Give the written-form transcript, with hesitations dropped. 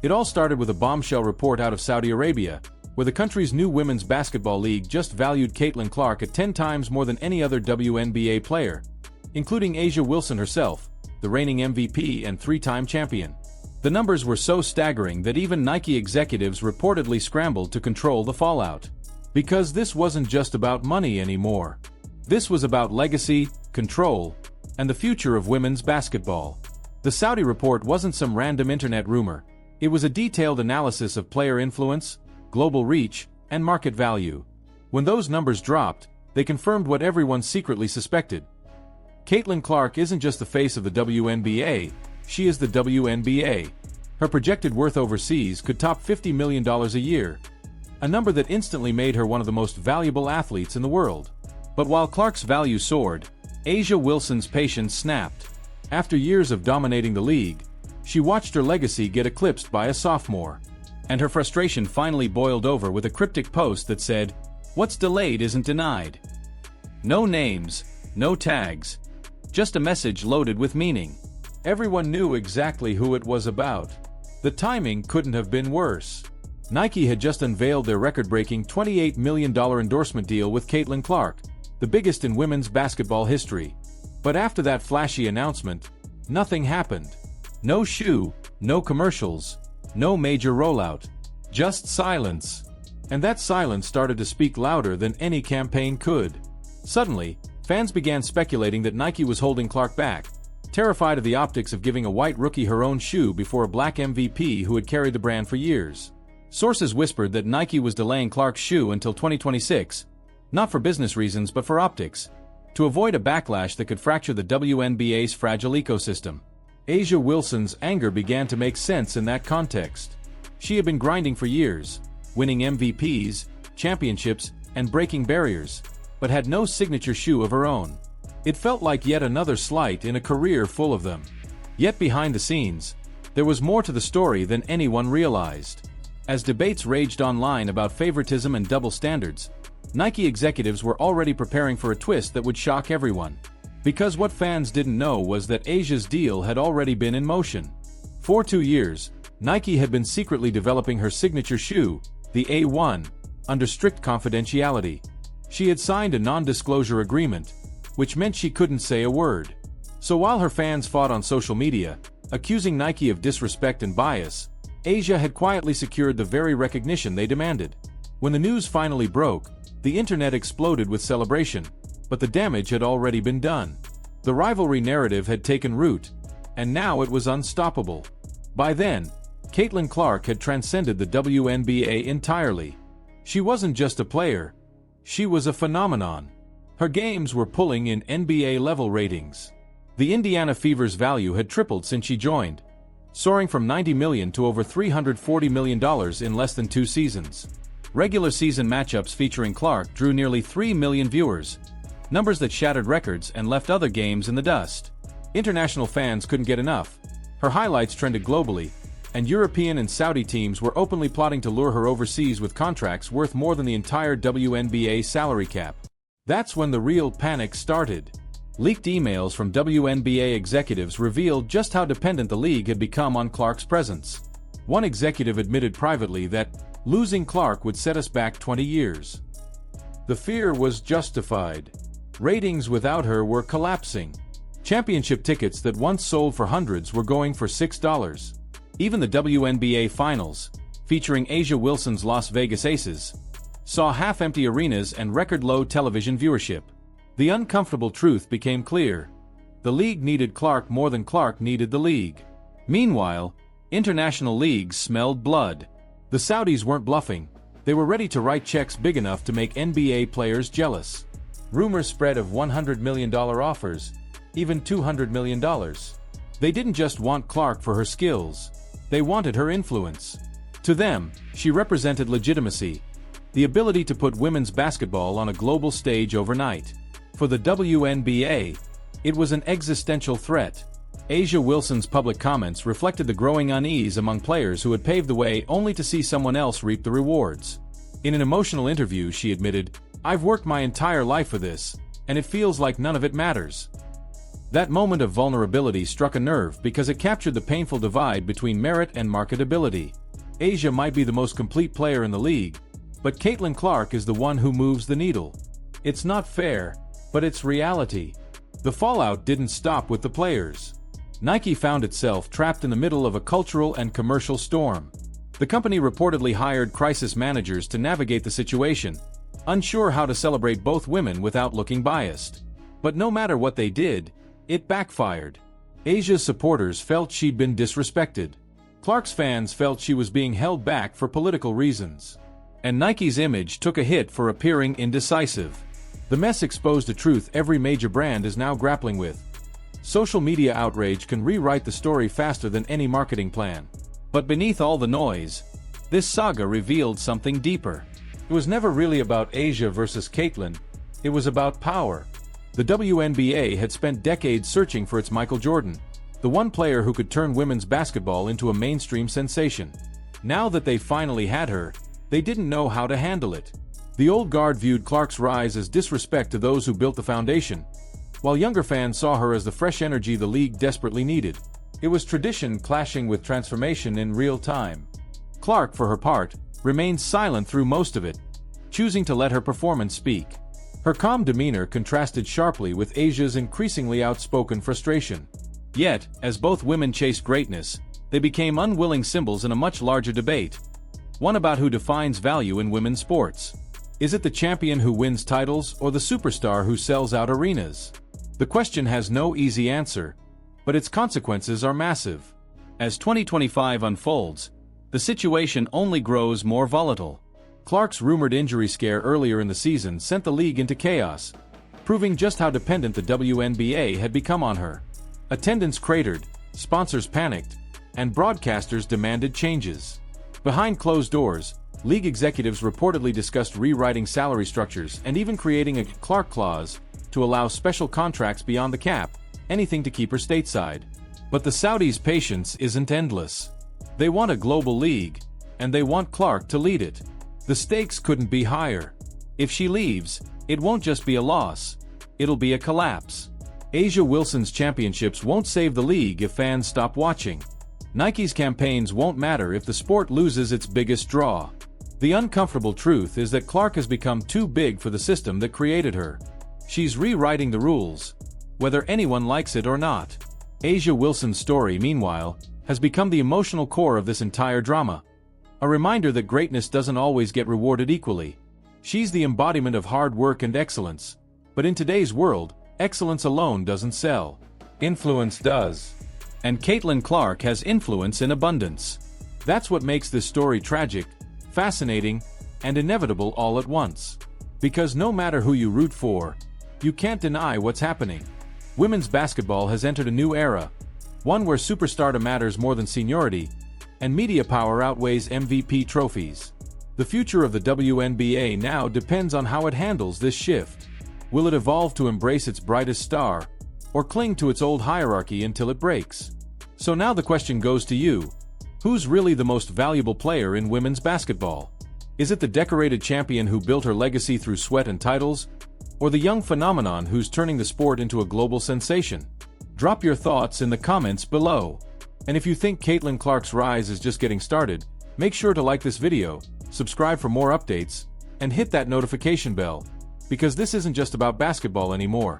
It all started with a bombshell report out of Saudi Arabia, where the country's new women's basketball league just valued Caitlin Clark at 10 times more than any other WNBA player, including A'ja Wilson herself, the reigning MVP and three-time champion. The numbers were so staggering that even Nike executives reportedly scrambled to control the fallout. Because this wasn't just about money anymore. This was about legacy, control, and the future of women's basketball. The Saudi report wasn't some random internet rumor. It was a detailed analysis of player influence, global reach, and market value. When those numbers dropped, they confirmed what everyone secretly suspected. Caitlin Clark isn't just the face of the WNBA, she is the WNBA. Her projected worth overseas could top $50 million a year, a number that instantly made her one of the most valuable athletes in the world. But while Clark's value soared, A'ja Wilson's patience snapped. After years of dominating the league, she watched her legacy get eclipsed by a sophomore. And her frustration finally boiled over with a cryptic post that said, "What's delayed isn't denied." No names, no tags, just a message loaded with meaning. Everyone knew exactly who it was about. The timing couldn't have been worse. Nike had just unveiled their record-breaking $28 million endorsement deal with Caitlin Clark, the biggest in women's basketball history. But after that flashy announcement, nothing happened. No shoe, no commercials, no major rollout. Just silence. And that silence started to speak louder than any campaign could. Suddenly, fans began speculating that Nike was holding Clark back, terrified of the optics of giving a white rookie her own shoe before a black MVP who had carried the brand for years. Sources whispered that Nike was delaying Clark's shoe until 2026, not for business reasons but for optics, to avoid a backlash that could fracture the WNBA's fragile ecosystem. A'ja Wilson's anger began to make sense in that context. She had been grinding for years, winning MVPs, championships, and breaking barriers, but had no signature shoe of her own. It felt like yet another slight in a career full of them. Yet behind the scenes, there was more to the story than anyone realized. As debates raged online about favoritism and double standards, Nike executives were already preparing for a twist that would shock everyone. Because what fans didn't know was that A'ja's deal had already been in motion. For 2 years, Nike had been secretly developing her signature shoe, the A1, under strict confidentiality. She had signed a non-disclosure agreement, which meant she couldn't say a word. So while her fans fought on social media, accusing Nike of disrespect and bias, A'ja had quietly secured the very recognition they demanded. When the news finally broke, the internet exploded with celebration, but the damage had already been done. The rivalry narrative had taken root, and now it was unstoppable. By then, Caitlin Clark had transcended the WNBA entirely. She wasn't just a player, she was a phenomenon. Her games were pulling in NBA-level ratings. The Indiana Fever's value had tripled since she joined, soaring from $90 million to over $340 million in less than 2 seasons. Regular season matchups featuring Clark drew nearly 3 million viewers, numbers that shattered records and left other games in the dust. International fans couldn't get enough. Her highlights trended globally, and European and Saudi teams were openly plotting to lure her overseas with contracts worth more than the entire WNBA salary cap. That's when the real panic started. Leaked emails from WNBA executives revealed just how dependent the league had become on Clark's presence. One executive admitted privately that losing Clark would set us back 20 years. The fear was justified. Ratings without her were collapsing. Championship tickets that once sold for hundreds were going for $6. Even the WNBA Finals, featuring A'ja Wilson's Las Vegas Aces, saw half-empty arenas and record-low television viewership. The uncomfortable truth became clear. The league needed Clark more than Clark needed the league. Meanwhile, international leagues smelled blood. The Saudis weren't bluffing. They were ready to write checks big enough to make NBA players jealous. Rumors spread of $100 million offers, even $200 million. They didn't just want Clark for her skills. They wanted her influence. To them, she represented legitimacy, the ability to put women's basketball on a global stage overnight. For the WNBA, it was an existential threat. A'ja Wilson's public comments reflected the growing unease among players who had paved the way only to see someone else reap the rewards. In an emotional interview, she admitted, "I've worked my entire life for this, and it feels like none of it matters." That moment of vulnerability struck a nerve because it captured the painful divide between merit and marketability. A'ja might be the most complete player in the league, but Caitlin Clark is the one who moves the needle. It's not fair, but it's reality. The fallout didn't stop with the players. Nike found itself trapped in the middle of a cultural and commercial storm. The company reportedly hired crisis managers to navigate the situation, unsure how to celebrate both women without looking biased. But no matter what they did, it backfired. A'ja's supporters felt she'd been disrespected. Clark's fans felt she was being held back for political reasons. And Nike's image took a hit for appearing indecisive. The mess exposed a truth every major brand is now grappling with. Social media outrage can rewrite the story faster than any marketing plan. But beneath all the noise, this saga revealed something deeper. It was never really about A'ja versus Caitlin. It was about power. The WNBA had spent decades searching for its Michael Jordan, the one player who could turn women's basketball into a mainstream sensation. Now that they finally had her, they didn't know how to handle it. The old guard viewed Clark's rise as disrespect to those who built the foundation, while younger fans saw her as the fresh energy the league desperately needed. It was tradition clashing with transformation in real time. Clark, for her part, remained silent through most of it, choosing to let her performance speak. Her calm demeanor contrasted sharply with A'ja's increasingly outspoken frustration. Yet, as both women chased greatness, they became unwilling symbols in a much larger debate. One about who defines value in women's sports. Is it the champion who wins titles or the superstar who sells out arenas? The question has no easy answer, but its consequences are massive. As 2025 unfolds, the situation only grows more volatile. Clark's rumored injury scare earlier in the season sent the league into chaos, proving just how dependent the WNBA had become on her. Attendance cratered, sponsors panicked, and broadcasters demanded changes. Behind closed doors, league executives reportedly discussed rewriting salary structures and even creating a Clark clause to allow special contracts beyond the cap, anything to keep her stateside. But the Saudis' patience isn't endless. They want a global league, and they want Clark to lead it. The stakes couldn't be higher. If she leaves, it won't just be a loss, it'll be a collapse. A'ja Wilson's championships won't save the league if fans stop watching. Nike's campaigns won't matter if the sport loses its biggest draw. The uncomfortable truth is that Clark has become too big for the system that created her. She's rewriting the rules, whether anyone likes it or not. A'ja Wilson's story, meanwhile, has become the emotional core of this entire drama. A reminder that greatness doesn't always get rewarded equally. She's the embodiment of hard work and excellence. But in today's world, excellence alone doesn't sell. Influence does. And Caitlin Clark has influence in abundance. That's what makes this story tragic, fascinating, and inevitable all at once. Because no matter who you root for, you can't deny what's happening. Women's basketball has entered a new era, one where superstardom matters more than seniority, and media power outweighs MVP trophies. The future of the WNBA now depends on how it handles this shift. Will it evolve to embrace its brightest star, or cling to its old hierarchy until it breaks? So now the question goes to you. Who's really the most valuable player in women's basketball? Is it the decorated champion who built her legacy through sweat and titles, or the young phenomenon who's turning the sport into a global sensation? Drop your thoughts in the comments below. And if you think Caitlin Clark's rise is just getting started, make sure to like this video, subscribe for more updates, and hit that notification bell, because this isn't just about basketball anymore.